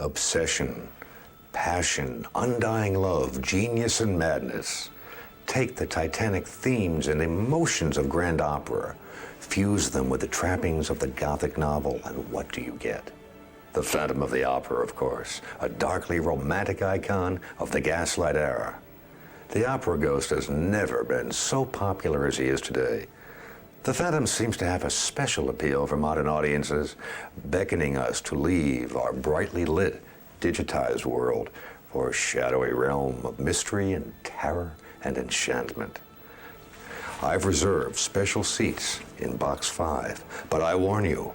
obsession, passion, undying love, genius and madness. Take the titanic themes and emotions of grand opera, fuse them with the trappings of the Gothic novel, and what do you get? The Phantom of the Opera, of course, a darkly romantic icon of the Gaslight era. The opera ghost has never been so popular as he is today. The Phantom seems to have a special appeal for modern audiences, beckoning us to leave our brightly lit, digitized world for a shadowy realm of mystery and terror and enchantment. I've reserved special seats in box 5, but I warn you,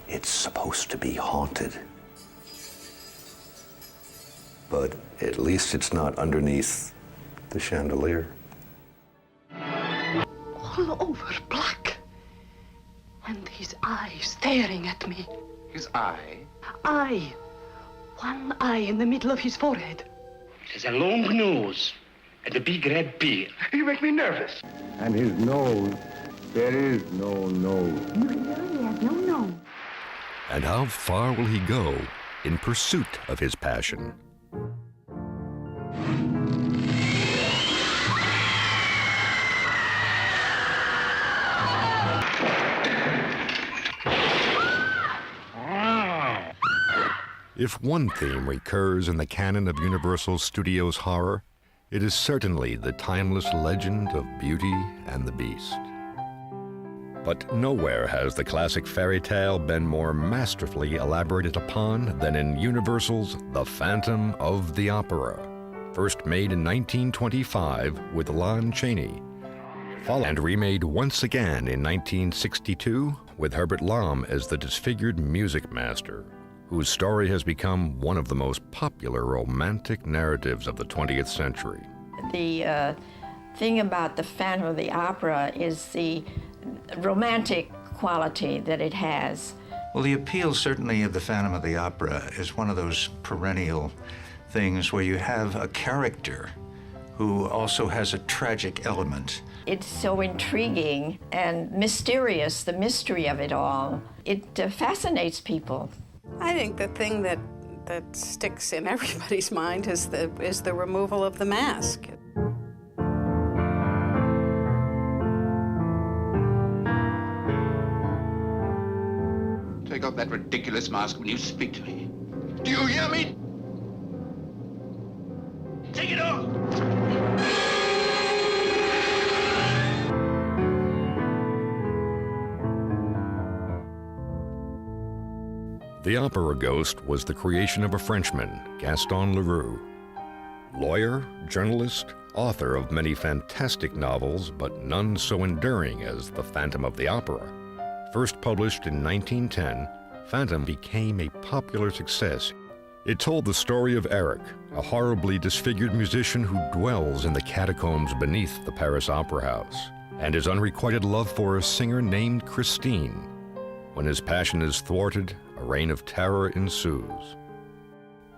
it's supposed to be haunted. But at least it's not underneath the chandelier. All over black. And his eye staring at me. His eye? Eye. One eye in the middle of his forehead. He has a long nose and a big red beard. You make me nervous. And his nose, there is no nose. No, he has no nose. And how far will he go in pursuit of his passion? If one theme recurs in the canon of Universal Studios horror, it is certainly the timeless legend of Beauty and the Beast. But nowhere has the classic fairy tale been more masterfully elaborated upon than in Universal's The Phantom of the Opera, first made in 1925 with Lon Chaney, and remade once again in 1962 with Herbert Lom as the disfigured music master, whose story has become one of the most popular romantic narratives of the 20th century. The thing about The Phantom of the Opera is the romantic quality that it has. Well, the appeal certainly of The Phantom of the Opera is one of those perennial things where you have a character who also has a tragic element. It's so intriguing and mysterious, the mystery of it all. It fascinates people. I think the thing that sticks in everybody's mind is the removal of the mask. Take off that ridiculous mask when you speak to me. Do you hear me? Take it off! The Opera Ghost was the creation of a Frenchman, Gaston Leroux. Lawyer, journalist, author of many fantastic novels, but none so enduring as The Phantom of the Opera. First published in 1910, Phantom became a popular success. It told the story of Eric, a horribly disfigured musician who dwells in the catacombs beneath the Paris Opera House, and his unrequited love for a singer named Christine. When his passion is thwarted, a reign of terror ensues.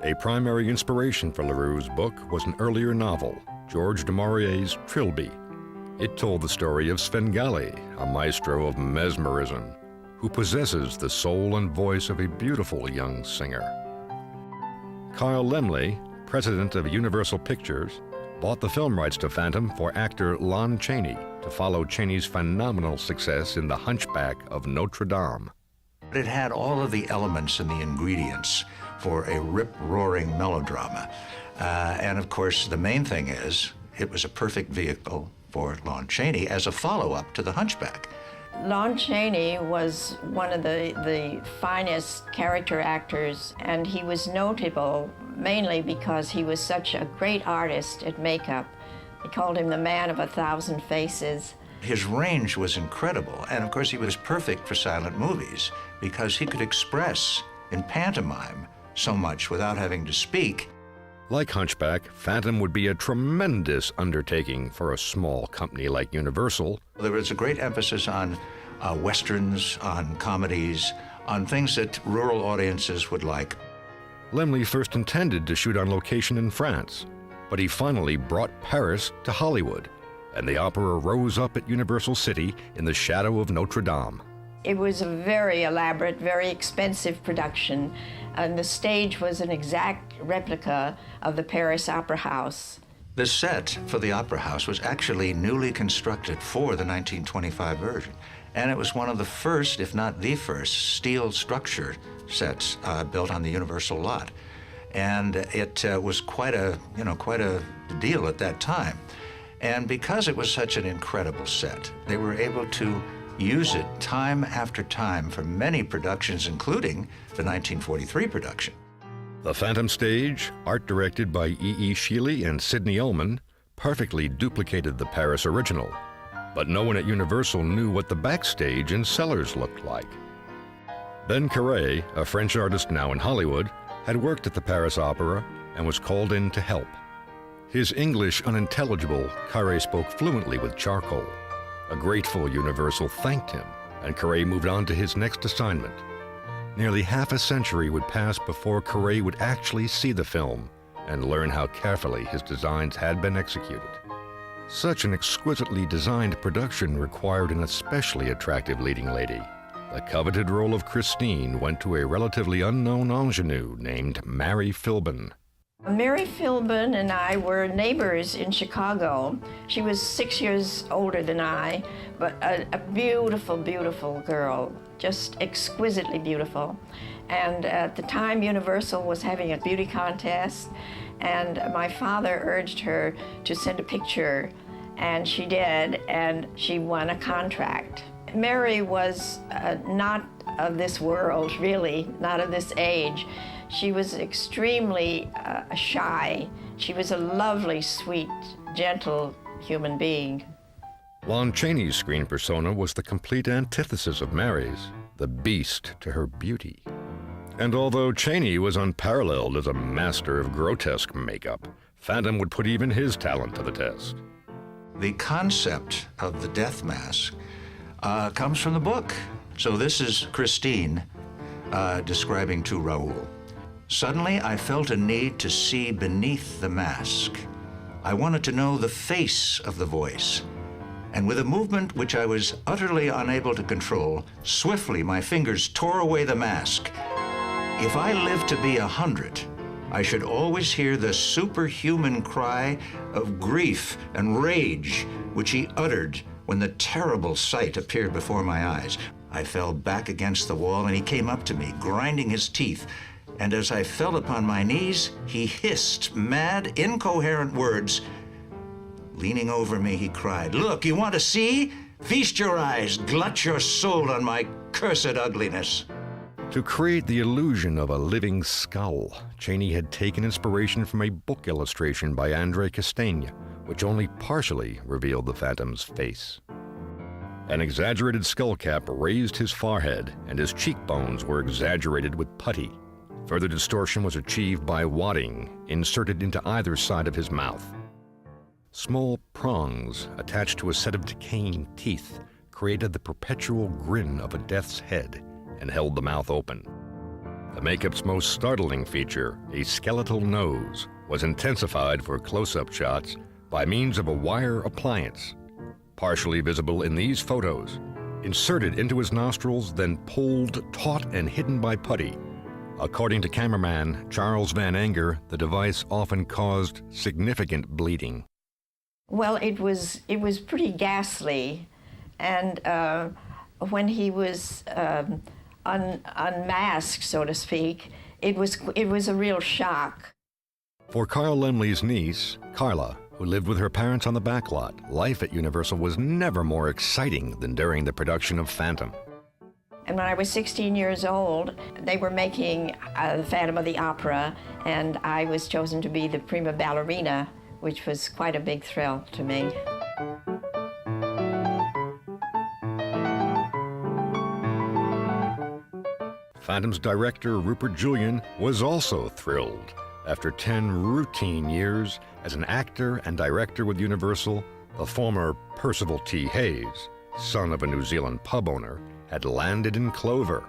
A primary inspiration for Leroux's book was an earlier novel, George du Maurier's Trilby. It told the story of Svengali, a maestro of mesmerism, who possesses the soul and voice of a beautiful young singer. Carl Laemmle, president of Universal Pictures, bought the film rights to Phantom for actor Lon Chaney to follow Chaney's phenomenal success in The Hunchback of Notre Dame. It had all of the elements and the ingredients for a rip-roaring melodrama. And of course, the main thing is, it was a perfect vehicle for Lon Chaney as a follow-up to The Hunchback. Lon Chaney was one of the finest character actors, and he was notable mainly because he was such a great artist at makeup. They called him the man of 1,000 faces. His range was incredible, and of course he was perfect for silent movies because he could express in pantomime so much without having to speak. Like Hunchback, Phantom would be a tremendous undertaking for a small company like Universal. There was a great emphasis on westerns, on comedies, on things that rural audiences would like. Laemmle first intended to shoot on location in France, but he finally brought Paris to Hollywood, and the opera rose up at Universal City in the shadow of Notre Dame. It was a very elaborate, very expensive production, and the stage was an exact replica of the Paris Opera House. The set for the Opera House was actually newly constructed for the 1925 version, and it was one of the first, if not the first, steel structure sets built on the Universal lot. And it was quite a deal at that time. And because it was such an incredible set, they were able to use it time after time for many productions, including the 1943 production. The Phantom stage, art directed by E.E. Sheely and Sidney Ullman, perfectly duplicated the Paris original, but no one at Universal knew what the backstage and cellars looked like. Ben Carré, a French artist now in Hollywood, had worked at the Paris Opera and was called in to help. His English unintelligible, Carré spoke fluently with charcoal. A grateful Universal thanked him, and Carré moved on to his next assignment. Nearly half a century would pass before Carré would actually see the film and learn how carefully his designs had been executed. Such an exquisitely designed production required an especially attractive leading lady. The coveted role of Christine went to a relatively unknown ingenue named Mary Philbin. Mary Philbin and I were neighbors in Chicago. She was 6 years older than I, but a beautiful, beautiful girl, just exquisitely beautiful. And at the time, Universal was having a beauty contest, and my father urged her to send a picture, and she did, and she won a contract. Mary was not of this world, really, not of this age. She was extremely shy. She was a lovely, sweet, gentle human being. Lon Chaney's screen persona was the complete antithesis of Mary's, the beast to her beauty. And although Chaney was unparalleled as a master of grotesque makeup, Phantom would put even his talent to the test. The concept of the death mask comes from the book. So this is Christine describing to Raoul. Suddenly, I felt a need to see beneath the mask. I wanted to know the face of the voice. And with a movement which I was utterly unable to control, swiftly my fingers tore away the mask. If I lived to be 100, I should always hear the superhuman cry of grief and rage which he uttered when the terrible sight appeared before my eyes. I fell back against the wall and he came up to me, grinding his teeth. And as I fell upon my knees, he hissed mad, incoherent words. Leaning over me, he cried, "Look, you want to see? Feast your eyes, glut your soul on my cursed ugliness." To create the illusion of a living skull, Chaney had taken inspiration from a book illustration by André Castaigne, which only partially revealed the Phantom's face. An exaggerated skull cap raised his forehead, and his cheekbones were exaggerated with putty. Further distortion was achieved by wadding, inserted into either side of his mouth. Small prongs attached to a set of decaying teeth created the perpetual grin of a death's head and held the mouth open. The makeup's most startling feature, a skeletal nose, was intensified for close-up shots by means of a wire appliance. Partially visible in these photos, inserted into his nostrils, then pulled taut and hidden by putty. According to cameraman Charles Van Anger, the device often caused significant bleeding. Well, it was pretty ghastly, and when he was unmasked, so to speak, it was a real shock. For Carl Laemmle's niece, Carla, who lived with her parents on the backlot, life at Universal was never more exciting than during the production of Phantom. And when I was 16 years old, they were making the Phantom of the Opera, and I was chosen to be the prima ballerina, which was quite a big thrill to me. Phantom's director, Rupert Julian, was also thrilled. After 10 routine years as an actor and director with Universal, the former Percival T. Hayes, son of a New Zealand pub owner, had landed in Clover.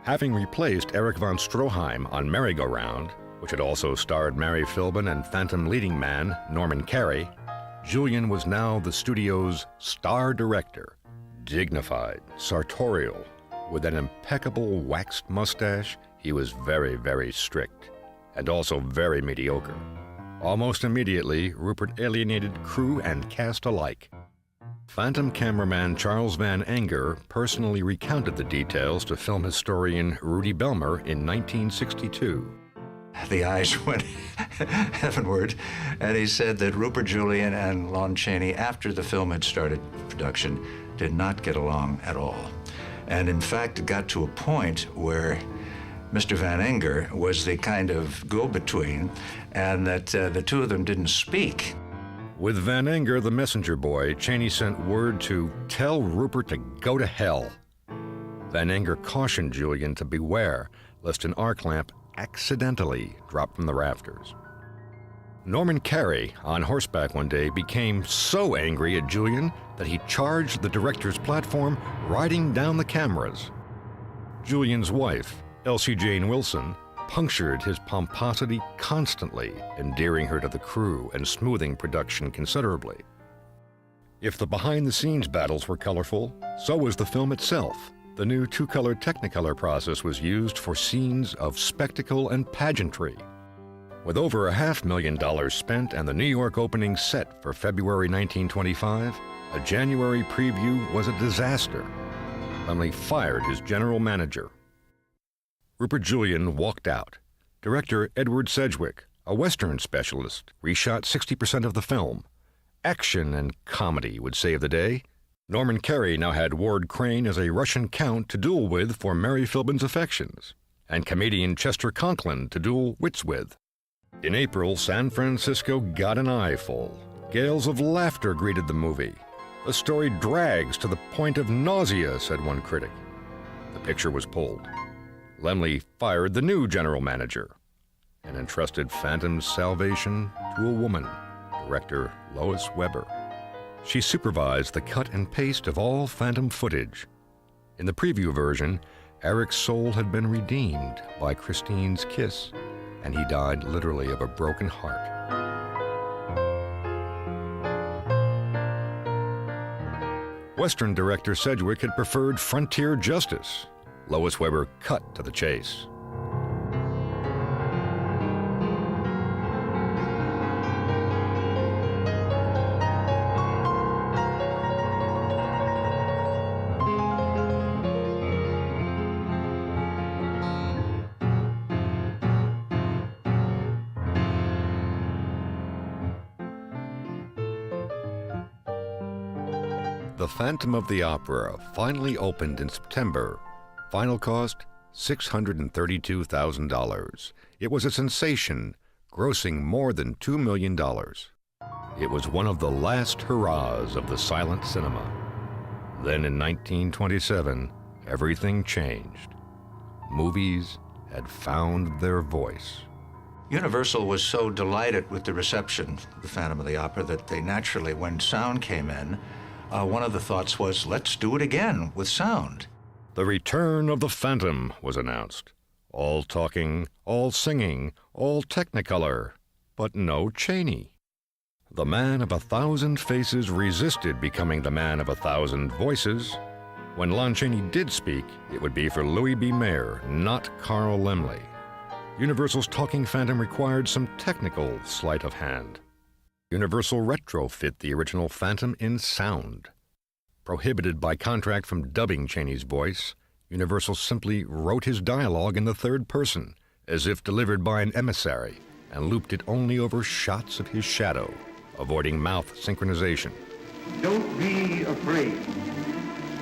Having replaced Erich von Stroheim on Merry Go Round, which had also starred Mary Philbin and Phantom leading man Norman Carey, Julian was now the studio's star director, dignified, sartorial, With an impeccable waxed mustache, he was very, very strict, and also very mediocre. Almost immediately, Rupert alienated crew and cast alike. Phantom cameraman Charles Van Enger personally recounted the details to film historian Rudy Belmer in 1962. The eyes went heavenward, and he said that Rupert Julian and Lon Chaney, after the film had started production, did not get along at all. And in fact, it got to a point where Mr. Van Enger was the kind of go-between, and that the two of them didn't speak. With Van Enger the messenger boy, Chaney sent word to tell Rupert to go to hell. Van Enger cautioned Julian to beware lest an arc lamp accidentally drop from the rafters. Norman Carey, on horseback one day, became so angry at Julian that he charged the director's platform, riding down the cameras. Julian's wife, Elsie Jane Wilson, punctured his pomposity constantly, endearing her to the crew and smoothing production considerably. If the behind-the-scenes battles were colorful, so was the film itself. The new two-color Technicolor process was used for scenes of spectacle and pageantry. With over $500,000 spent and the New York opening set for February 1925, a January preview was a disaster. Laemmle fired his general manager. Rupert Julian walked out. Director Edward Sedgwick, a Western specialist, reshot 60% of the film. Action and comedy would save the day. Norman Carey now had Ward Crane as a Russian count to duel with for Mary Philbin's affections, and comedian Chester Conklin to duel wits with. In April, San Francisco got an eyeful. Gales of laughter greeted the movie. The story drags to the point of nausea, said one critic. The picture was pulled. Laemmle fired the new general manager and entrusted Phantom's salvation to a woman, director Lois Weber. She supervised the cut and paste of all Phantom footage. In the preview version, Eric's soul had been redeemed by Christine's kiss, and he died literally of a broken heart. Western director Sedgwick had preferred frontier justice. Lois Weber cut to the chase. The Phantom of the Opera finally opened in September. Final cost, $632,000. It was a sensation, grossing more than $2 million. It was one of the last hurrahs of the silent cinema. Then in 1927, everything changed. Movies had found their voice. Universal was so delighted with the reception of The Phantom of the Opera that they naturally, when sound came in, one of the thoughts was, let's do it again with sound. The return of the Phantom was announced. All talking, all singing, all Technicolor, but no Chaney. The man of 1,000 faces resisted becoming the man of 1,000 voices. When Lon Chaney did speak, it would be for Louis B. Mayer, not Carl Laemmle. Universal's talking Phantom required some technical sleight of hand. Universal retrofit the original Phantom in sound. Prohibited by contract from dubbing Chaney's voice, Universal simply wrote his dialogue in the third person, as if delivered by an emissary, and looped it only over shots of his shadow, avoiding mouth synchronization. Don't be afraid.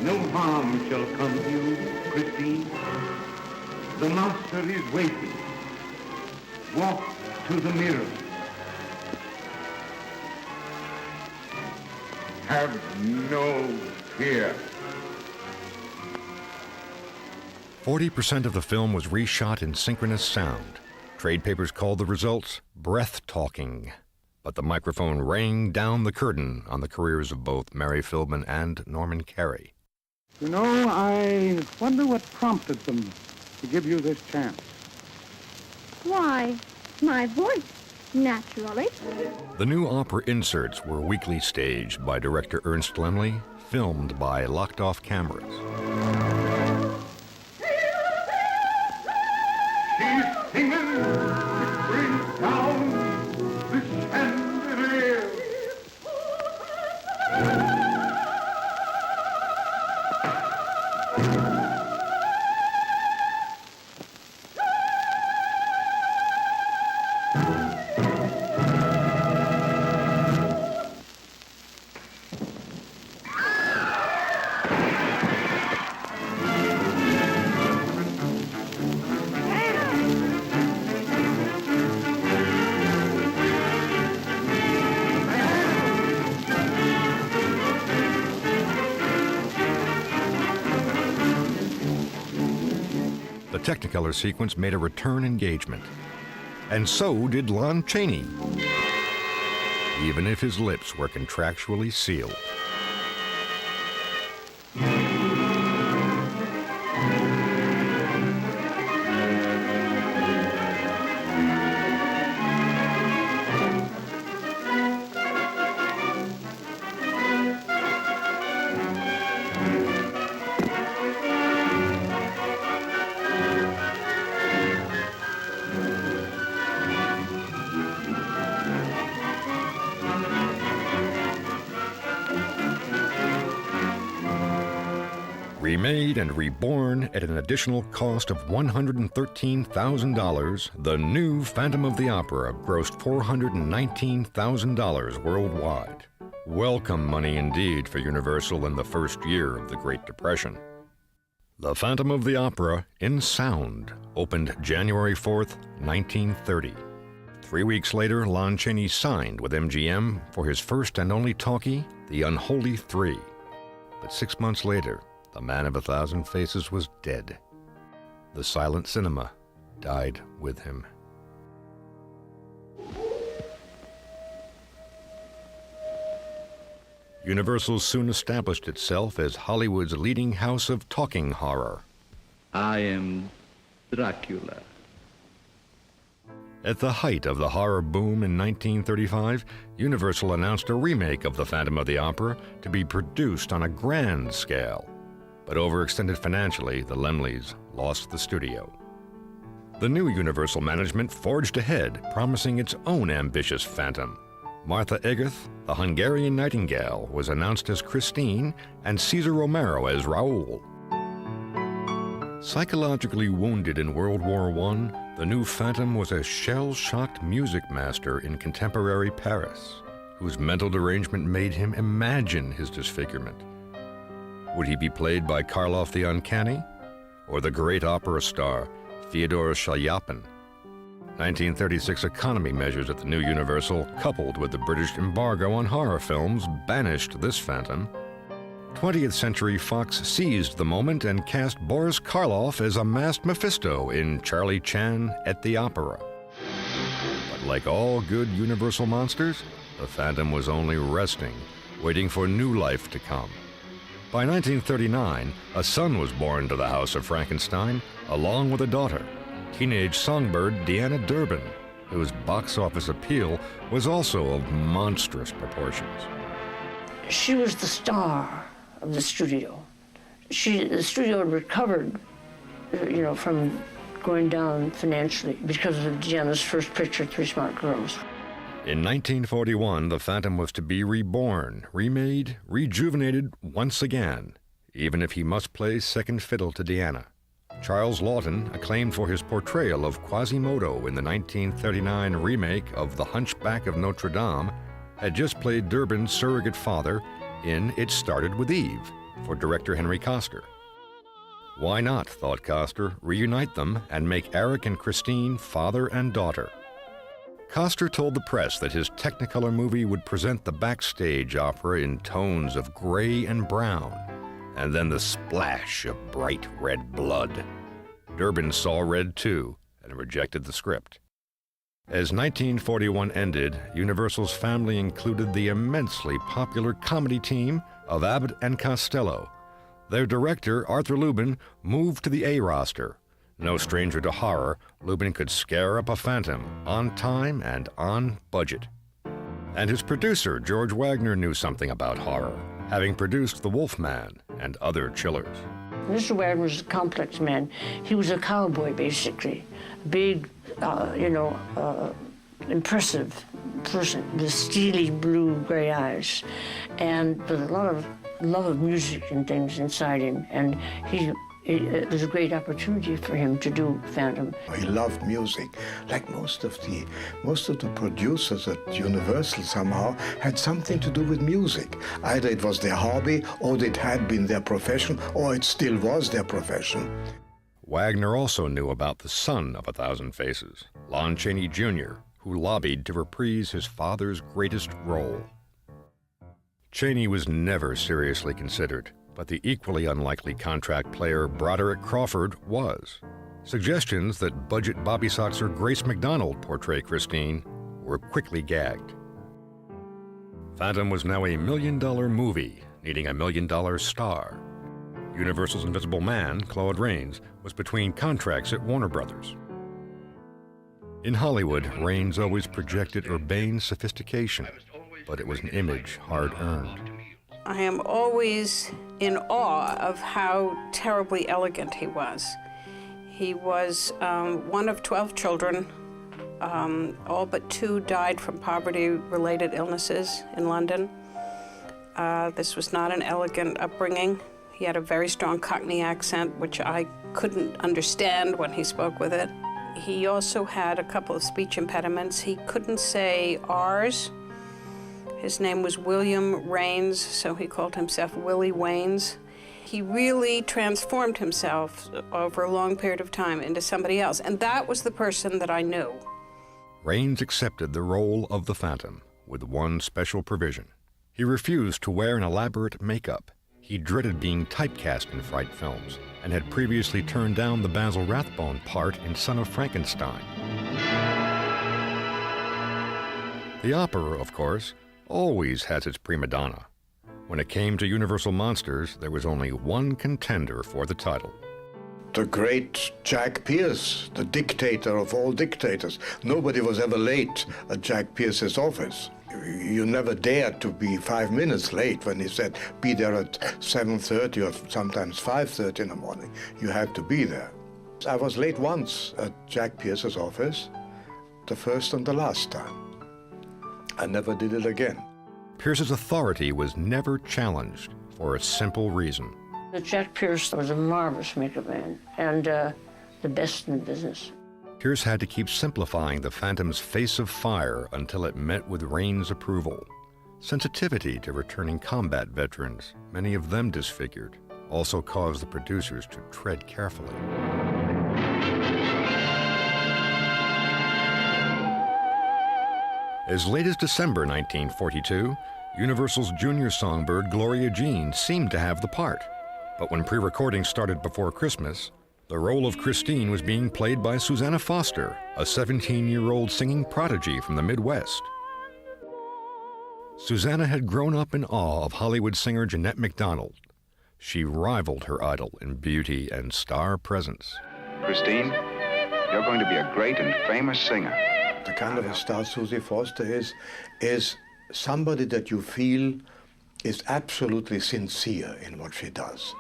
No harm shall come to you, Christine. The master is waiting. Walk to the mirror. Have no fear. 40% of the film was reshot in synchronous sound. Trade papers called the results breath-talking. But the microphone rang down the curtain on the careers of both Mary Philbin and Norman Carey. You know, I wonder what prompted them to give you this chance. Why, my voice, naturally. The new opera inserts were weekly staged by director Ernst Laemmle, filmed by locked-off cameras. it brings down the chandelier. The Technicolor sequence made a return engagement. And so did Lon Chaney, even if his lips were contractually sealed. Remade and reborn at an additional cost of $113,000, the new Phantom of the Opera grossed $419,000 worldwide. Welcome money indeed for Universal in the first year of the Great Depression. The Phantom of the Opera, in sound, opened January 4th, 1930. 3 weeks later, Lon Chaney signed with MGM for his first and only talkie, The Unholy Three. But 6 months later, the man of 1,000 faces was dead. The silent cinema died with him. Universal soon established itself as Hollywood's leading house of talking horror. I am Dracula. At the height of the horror boom in 1935, Universal announced a remake of The Phantom of the Opera to be produced on a grand scale. But overextended financially, the Laemmles lost the studio. The new Universal management forged ahead, promising its own ambitious Phantom. Martha Eggerth, the Hungarian Nightingale, was announced as Christine, and Cesar Romero as Raoul. Psychologically wounded in World War I, the new Phantom was a shell-shocked music master in contemporary Paris, whose mental derangement made him imagine his disfigurement. Would he be played by Karloff the Uncanny, or the great opera star Fyodor Shalyapin? 1936 economy measures at the new Universal, coupled with the British embargo on horror films, banished this Phantom. 20th Century Fox seized the moment and cast Boris Karloff as a masked Mephisto in Charlie Chan at the Opera. But like all good Universal monsters, the Phantom was only resting, waiting for new life to come. By 1939, a son was born to the House of Frankenstein, along with a daughter, teenage songbird Deanna Durbin, whose box office appeal was also of monstrous proportions. She was the star of the studio. The studio had recovered, from going down financially because of Deanna's first picture, Three Smart Girls. In 1941, the Phantom was to be reborn, remade, rejuvenated once again, even if he must play second fiddle to Deanna. Charles Laughton, acclaimed for his portrayal of Quasimodo in the 1939 remake of The Hunchback of Notre Dame, had just played Durbin's surrogate father in It Started with Eve for director Henry Koster. Why not, thought Koster, reunite them and make Eric and Christine father and daughter? Koster told the press that his Technicolor movie would present the backstage opera in tones of gray and brown, and then the splash of bright red blood. Durbin saw red too and rejected the script. As 1941 ended, Universal's family included the immensely popular comedy team of Abbott and Costello. Their director, Arthur Lubin, moved to the A roster. No stranger to horror, Lubin could scare up a Phantom on time and on budget. And his producer, George Wagner, knew something about horror, having produced The Wolfman and other chillers. Mr. Wagner was a complex man. He was a cowboy, basically. Big, impressive person with steely blue-gray eyes, and with a lot of love of music and things inside him. And it was a great opportunity for him to do Phantom. He loved music, like most of the producers at Universal somehow had something to do with music. Either it was their hobby, or it had been their profession, or it still was their profession. Wagner also knew about the son of 1,000 Faces, Lon Chaney Jr., who lobbied to reprise his father's greatest role. Chaney was never seriously considered, but the equally unlikely contract player Broderick Crawford was. Suggestions that budget Bobby Soxer Grace McDonald portray Christine were quickly gagged. Phantom was now a $1 million movie, needing a $1 million star. Universal's Invisible Man, Claude Rains, was between contracts at Warner Brothers. In Hollywood, Rains always projected urbane sophistication, but it was an image hard-earned. I am always in awe of how terribly elegant he was. He was one of 12 children. All but 2 died from poverty-related illnesses in London. This was not an elegant upbringing. He had a very strong Cockney accent, which I couldn't understand when he spoke with it. He also had a couple of speech impediments. He couldn't say R's. His name was William Rains, so he called himself Willie Wains. He really transformed himself over a long period of time into somebody else, and that was the person that I knew. Rains accepted the role of the Phantom with one special provision. He refused to wear an elaborate makeup. He dreaded being typecast in fright films and had previously turned down the Basil Rathbone part in Son of Frankenstein. The opera, of course, always has its prima donna. When it came to Universal Monsters, there was only one contender for the title. The great Jack Pierce, the dictator of all dictators. Nobody was ever late at Jack Pierce's office. You never dared to be 5 minutes late when he said, be there at 7:30 or sometimes 5:30 in the morning. You had to be there. I was late once at Jack Pierce's office, the first and the last time. I never did it again. Pierce's authority was never challenged for a simple reason. Jack Pierce was a marvelous makeup man and the best in the business. Pierce had to keep simplifying the Phantom's face of fire until it met with Rains' approval. Sensitivity to returning combat veterans, many of them disfigured, also caused the producers to tread carefully. As late as December 1942, Universal's junior songbird Gloria Jean seemed to have the part. But when pre-recording started before Christmas, the role of Christine was being played by Susanna Foster, a 17-year-old singing prodigy from the Midwest. Susanna had grown up in awe of Hollywood singer Jeanette MacDonald. She rivaled her idol in beauty and star presence. Christine, you're going to be a great and famous singer. The kind of a star Susie Foster is somebody that you feel is absolutely sincere in what she does.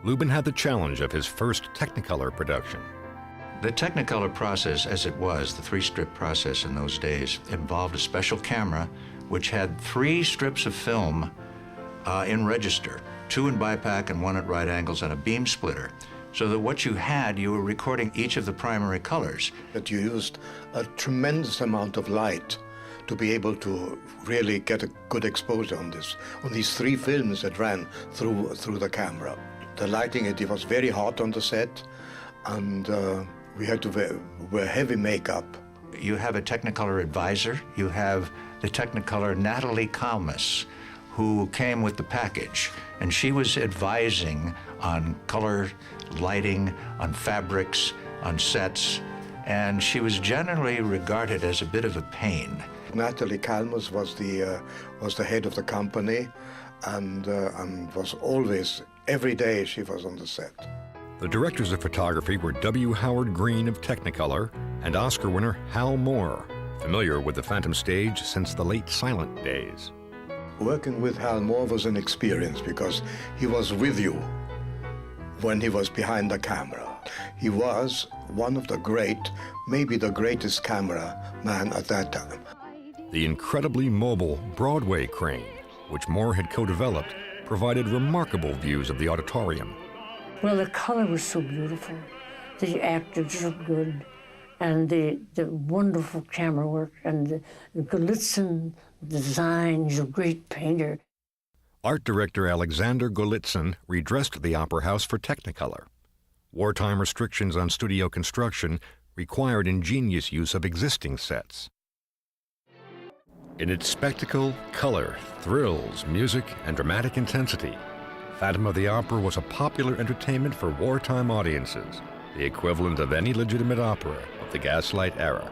Lubin had the challenge of his first Technicolor production. The Technicolor process, as it was, the 3-strip process in those days, involved a special camera which had 3 strips of film in register, 2 in bipack and 1 at right angles, and a beam splitter. So that what you had, you were recording each of the primary colors. That you used a tremendous amount of light to be able to really get a good exposure on these 3 films that ran through the camera. The lighting, it was very hot on the set, and we had to wear heavy makeup. You have a Technicolor advisor. You have the Technicolor Natalie Kalmus, who came with the package, and she was advising on color, lighting, on fabrics, on sets, and she was generally regarded as a bit of a pain. Natalie Kalmus was the head of the company, and was always, every day she was on the set. The directors of photography were W. Howard Green of Technicolor and Oscar winner Hal Moore, familiar with the Phantom stage since the late silent days. Working with Hal Moore was an experience because he was with you when he was behind the camera. He was one of the great, maybe the greatest cameraman at that time. The incredibly mobile Broadway crane, which Moore had co-developed, provided remarkable views of the auditorium. Well, the color was so beautiful. The actors looked good, and the wonderful camera work, and the Golitsyn designs, a great painter. Art director Alexander Golitsyn redressed the Opera House for Technicolor. Wartime restrictions on studio construction required ingenious use of existing sets. In its spectacle, color, thrills, music, and dramatic intensity, Phantom of the Opera was a popular entertainment for wartime audiences, the equivalent of any legitimate opera of the Gaslight era.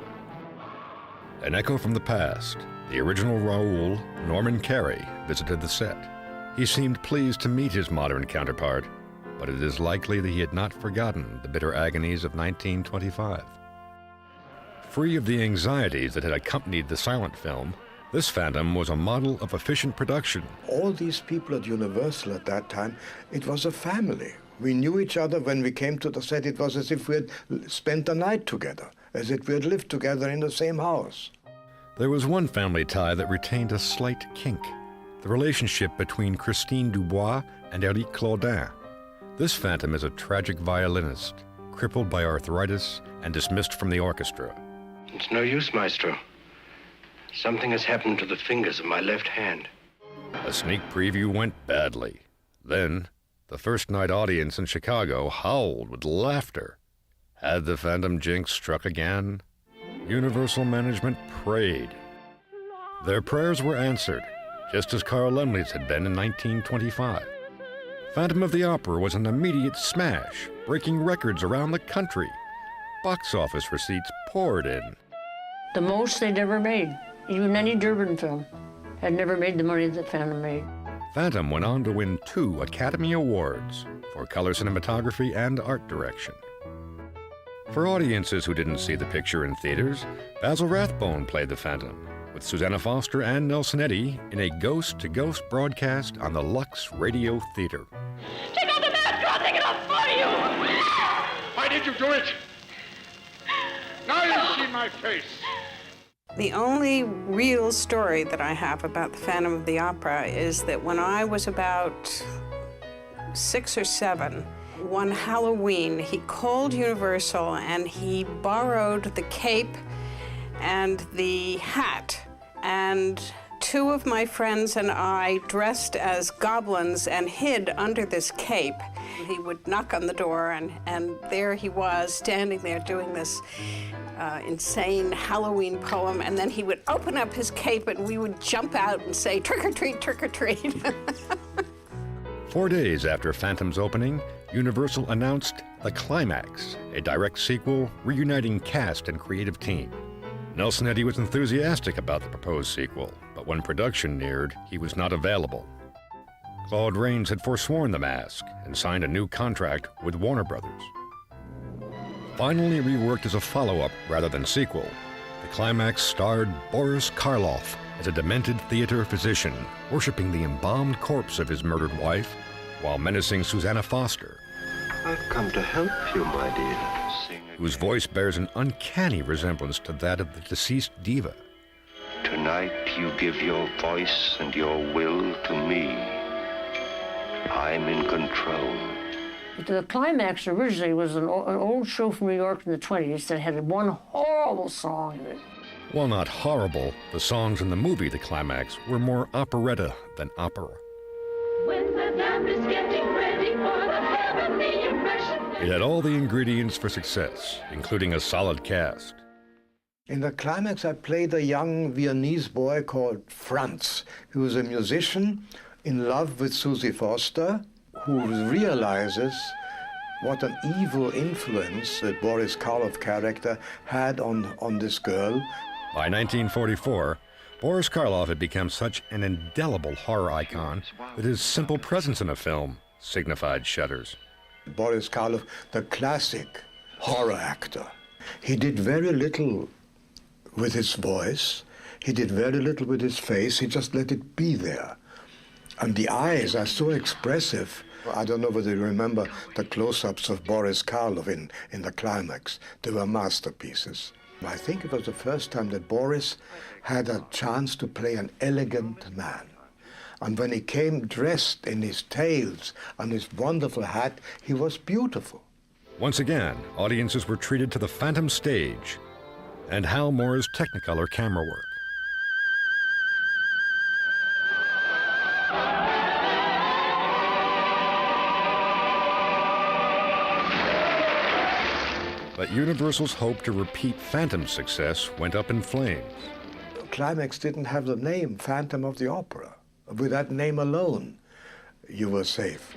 An echo from the past, the original Raoul, Norman Carey, visited the set. He seemed pleased to meet his modern counterpart, but it is likely that he had not forgotten the bitter agonies of 1925. Free of the anxieties that had accompanied the silent film, this Phantom was a model of efficient production. All these people at Universal at that time, it was a family. We knew each other when we came to the set. It was as if we had spent the night together, as if we had lived together in the same house. There was one family tie that retained a slight kink, the relationship between Christine Dubois and Eric Claudin. This Phantom is a tragic violinist, crippled by arthritis and dismissed from the orchestra. It's no use, Maestro. Something has happened to the fingers of my left hand. A sneak preview went badly. Then, the first night audience in Chicago howled with laughter. Had the Phantom jinx struck again? Universal management prayed. Their prayers were answered, just as Carl Laemmle's had been in 1925. Phantom of the Opera was an immediate smash, breaking records around the country. Box office receipts poured in. The most they'd ever made. Even any Durbin film had never made the money that Phantom made. Phantom went on to win 2 Academy Awards for color cinematography and art direction. For audiences who didn't see the picture in theaters, Basil Rathbone played the Phantom, with Susanna Foster and Nelson Eddy in a ghost-to-ghost broadcast on the Lux Radio Theater. Take off the mask or I'll take it off for you! Why did you do it? Now you see my face. The only real story that I have about the Phantom of the Opera is that when I was about 6 or 7, one Halloween, he called Universal and he borrowed the cape and the hat. And 2 of my friends and I dressed as goblins and hid under this cape. He would knock on the door and there he was standing there doing this insane Halloween poem, and then he would open up his cape and we would jump out and say, trick or treat, trick or treat. 4 days after Phantom's opening, Universal announced The Climax, a direct sequel reuniting cast and creative team. Nelson Eddy was enthusiastic about the proposed sequel, but when production neared, he was not available. Claude Rains had forsworn the mask and signed a new contract with Warner Brothers. Finally reworked as a follow-up rather than sequel, The Climax starred Boris Karloff as a demented theater physician, worshiping the embalmed corpse of his murdered wife while menacing Susanna Foster, I've come to help you, my dear. whose voice bears an uncanny resemblance to that of the deceased diva. Tonight you give your voice and your will to me. I'm in control. The Climax originally was an old show from New York in the 20s that had one horrible song in it. While not horrible, the songs in the movie The Climax were more operetta than opera. When the band is getting ready for the heavenly impression. It had all the ingredients for success, including a solid cast. In The Climax, I played a young Viennese boy called Franz. He was a musician in love with Susie Foster, who realizes what an evil influence that Boris Karloff character had on this girl. By 1944, Boris Karloff had become such an indelible horror icon that his simple presence in a film signified shudders. Boris Karloff, the classic horror actor. He did very little with his voice. He did very little with his face. He just let it be there. And the eyes are so expressive I don't know whether you remember the close-ups of Boris Karloff in the Climax. They were masterpieces. I think it was the first time that Boris had a chance to play an elegant man. And when he came dressed in his tails and his wonderful hat, he was beautiful. Once again, audiences were treated to the Phantom stage and Hal Moore's Technicolor camera work. But Universal's hope to repeat Phantom's success went up in flames. Climax didn't have the name Phantom of the Opera. With that name alone, you were safe.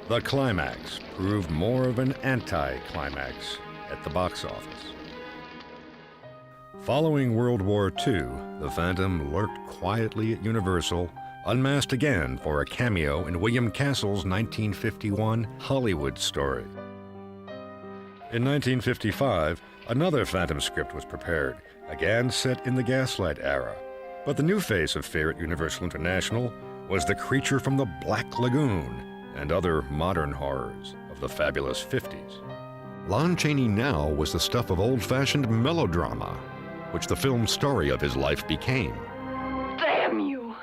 The Climax proved more of an anti-climax at the box office. Following World War II, the Phantom lurked quietly at Universal, unmasked again for a cameo in William Castle's 1951 Hollywood Story. In 1955, another Phantom script was prepared, again set in the Gaslight era. But the new face of fear at Universal International was the creature from the Black Lagoon and other modern horrors of the fabulous 50s. Lon Chaney now was the stuff of old-fashioned melodrama, which the film story of his life became. Damn you!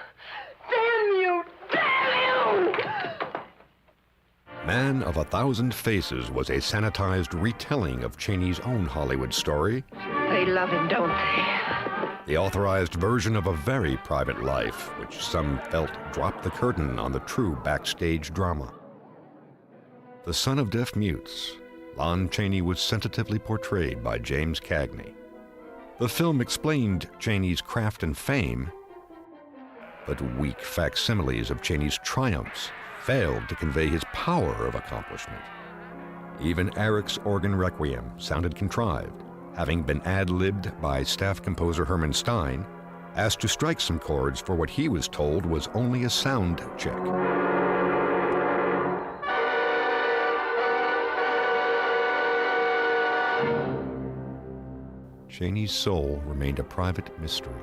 Damn you! Damn you! Man of a Thousand Faces was a sanitized retelling of Chaney's own Hollywood story. They love him, don't they? The authorized version of a very private life, which some felt dropped the curtain on the true backstage drama. The son of deaf mutes, Lon Chaney was sensitively portrayed by James Cagney. The film explained Chaney's craft and fame, but weak facsimiles of Chaney's triumphs failed to convey his power of accomplishment. Even Eric's organ requiem sounded contrived, having been ad-libbed by staff composer Herman Stein, asked to strike some chords for what he was told was only a sound check. Chaney's soul remained a private mystery.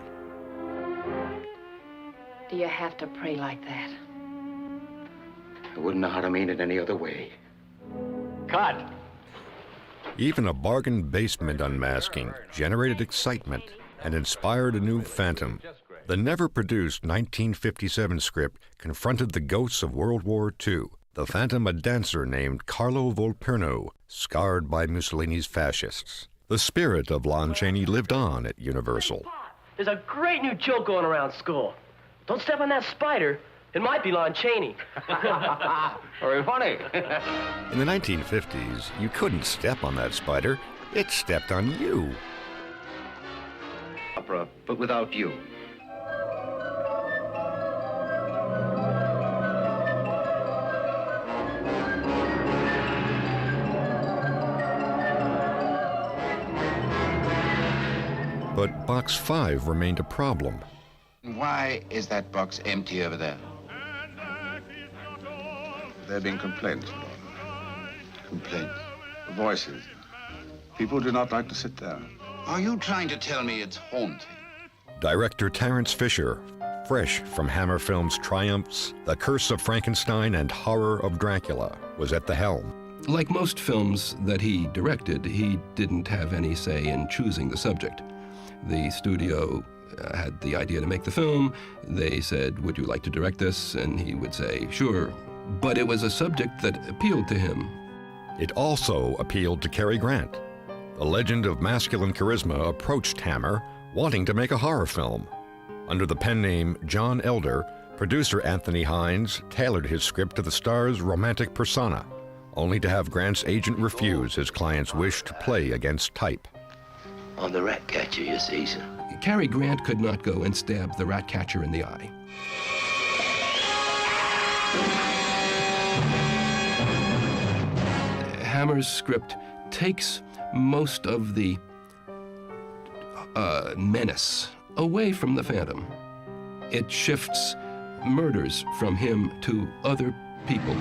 Do you have to pray like that? I wouldn't know how to mean it any other way. Cut! Even a bargain basement unmasking generated excitement and inspired a new Phantom. The never-produced 1957 script confronted the ghosts of World War II. The Phantom, a dancer named Carlo Volpirno, scarred by Mussolini's fascists. The spirit of Lon Chaney lived on at Universal. There's a great new joke going around school. Don't step on that spider. It might be Lon Chaney. Very funny. In the 1950s, you couldn't step on that spider. It stepped on you. Opera, but without you. But Box 5 remained a problem. Why is that box empty over there? There have been complaints, Lord. Complaints? Voices. People do not like to sit there. Are you trying to tell me it's haunting? Director Terence Fisher, fresh from Hammer Films' triumphs, The Curse of Frankenstein and Horror of Dracula, was at the helm. Like most films that he directed, he didn't have any say in choosing the subject. The studio had the idea to make the film. They said, "Would you like to direct this?" And he would say, "Sure." But it was a subject that appealed to him. It also appealed to Cary Grant. The legend of masculine charisma approached Hammer, wanting to make a horror film. Under the pen name John Elder, producer Anthony Hines tailored his script to the star's romantic persona, only to have Grant's agent refuse his client's wish to play against type. I'm the rat catcher, you see, sir. Cary Grant could not go and stab the rat catcher in the eye. Hammer's script takes most of the menace away from the Phantom. It shifts murders from him to other people.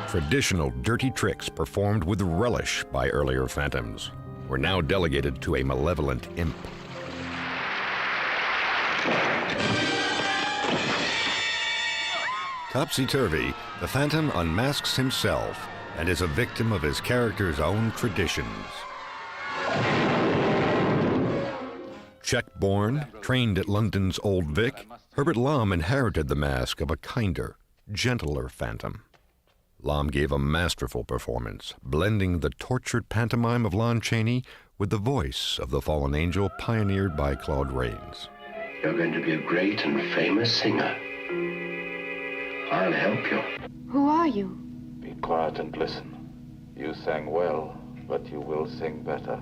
Traditional dirty tricks performed with relish by earlier Phantoms were now delegated to a malevolent imp. Topsy-turvy, the Phantom unmasks himself and is a victim of his character's own traditions. Czech-born, trained at London's Old Vic, Herbert Lom inherited the mask of a kinder, gentler Phantom. Lom gave a masterful performance, blending the tortured pantomime of Lon Chaney with the voice of the fallen angel pioneered by Claude Rains. You're going to be a great and famous singer. I'll help you. Who are you? Be quiet and listen. You sang well, but you will sing better.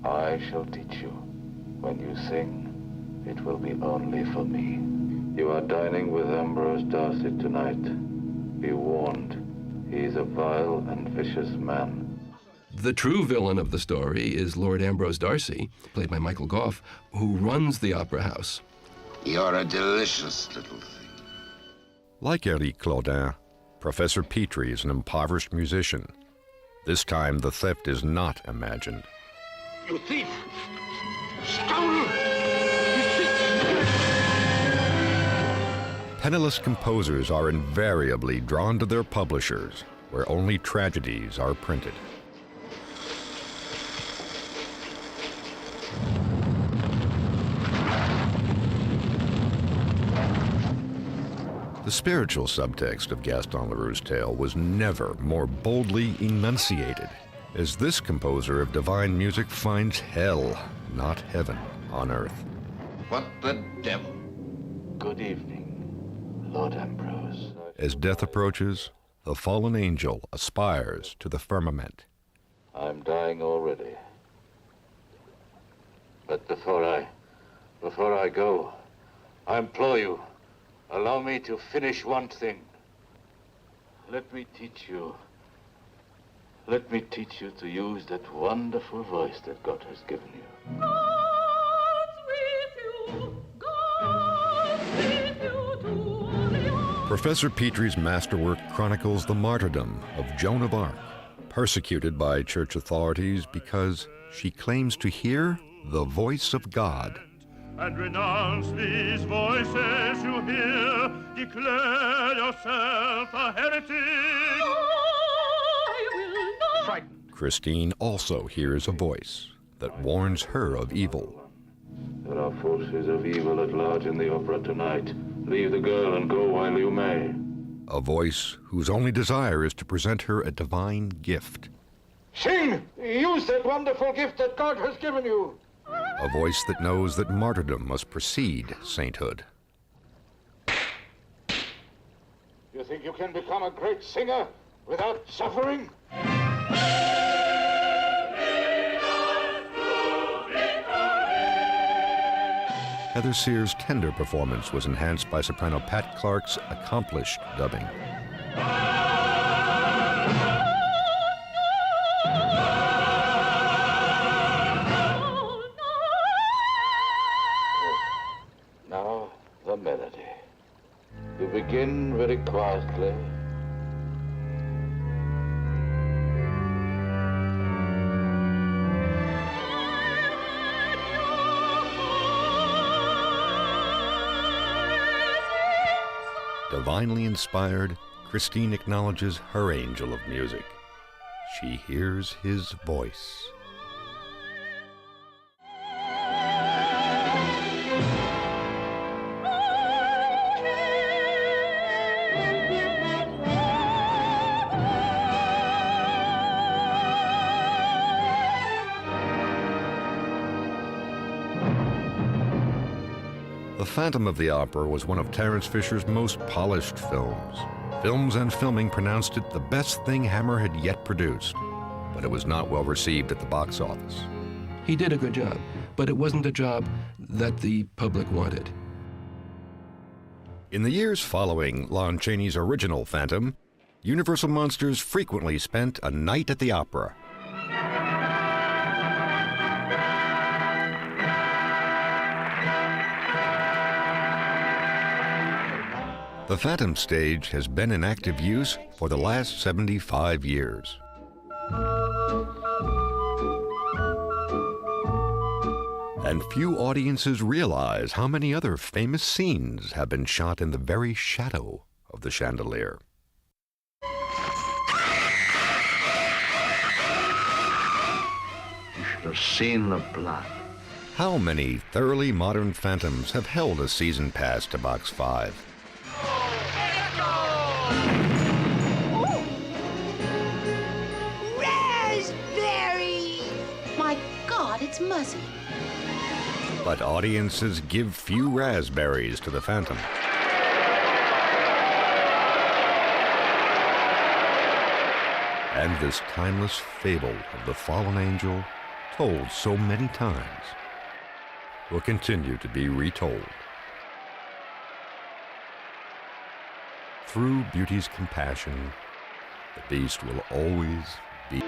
I shall teach you. When you sing, it will be only for me. You are dining with Ambrose Darcy tonight. Be warned, he is a vile and vicious man. The true villain of the story is Lord Ambrose Darcy, played by Michael Gough, who runs the opera house. You're a delicious little thing. Like Eric Claudin, Professor Petrie is an impoverished musician. This time, the theft is not imagined. You thief! Scoundrel! Penniless composers are invariably drawn to their publishers, where only tragedies are printed. The spiritual subtext of Gaston Leroux's tale was never more boldly enunciated, as this composer of divine music finds hell, not heaven, on earth. What the devil? Good evening, Lord Ambrose. As death approaches, the fallen angel aspires to the firmament. I'm dying already. But before I go, I implore you, allow me to finish one thing. Let me teach you to use that wonderful voice that God has given you. Professor Petrie's masterwork chronicles the martyrdom of Joan of Arc, persecuted by church authorities because she claims to hear the voice of God. And renounce these voices you hear, declare yourself a heretic. Frightened. Christine also hears a voice that warns her of evil. There are forces of evil at large in the opera tonight. Leave the girl and go while you may. A voice whose only desire is to present her a divine gift. Sing! Use that wonderful gift that God has given you. A voice that knows that martyrdom must precede sainthood. You think you can become a great singer without suffering? Heather Sears' tender performance was enhanced by soprano Pat Clark's accomplished dubbing. Now, the melody. You begin very quietly. Divinely inspired, Christine acknowledges her angel of music. She hears his voice. The Phantom of the Opera was one of Terence Fisher's most polished films. Films and Filming pronounced it the best thing Hammer had yet produced, but it was not well received at the box office. He did a good job, but it wasn't a job that the public wanted. In the years following Lon Chaney's original Phantom, Universal Monsters frequently spent a night at the opera. The Phantom stage has been in active use for the last 75 years. And few audiences realize how many other famous scenes have been shot in the very shadow of the chandelier. You should have seen the blood. How many thoroughly modern phantoms have held a season pass to Box 5? Raspberry! My God, it's muzzy. But audiences give few raspberries to the Phantom. And this timeless fable of the fallen angel, told so many times, will continue to be retold. Through beauty's compassion, the beast will always be.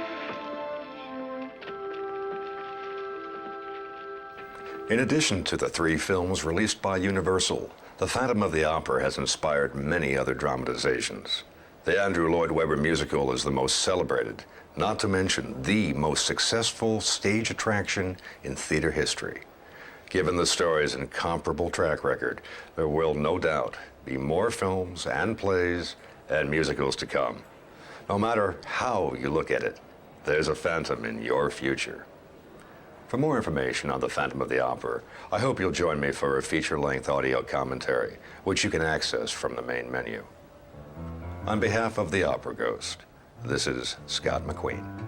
In addition to the 3 films released by Universal, The Phantom of the Opera has inspired many other dramatizations. The Andrew Lloyd Webber musical is the most celebrated, not to mention the most successful stage attraction in theater history. Given the story's incomparable track record, there will no doubt be more films and plays and musicals to come. No matter how you look at it, there's a Phantom in your future. For more information on The Phantom of the Opera, I hope you'll join me for a feature-length audio commentary, which you can access from the main menu. On behalf of the Opera Ghost, this is Scott MacQueen.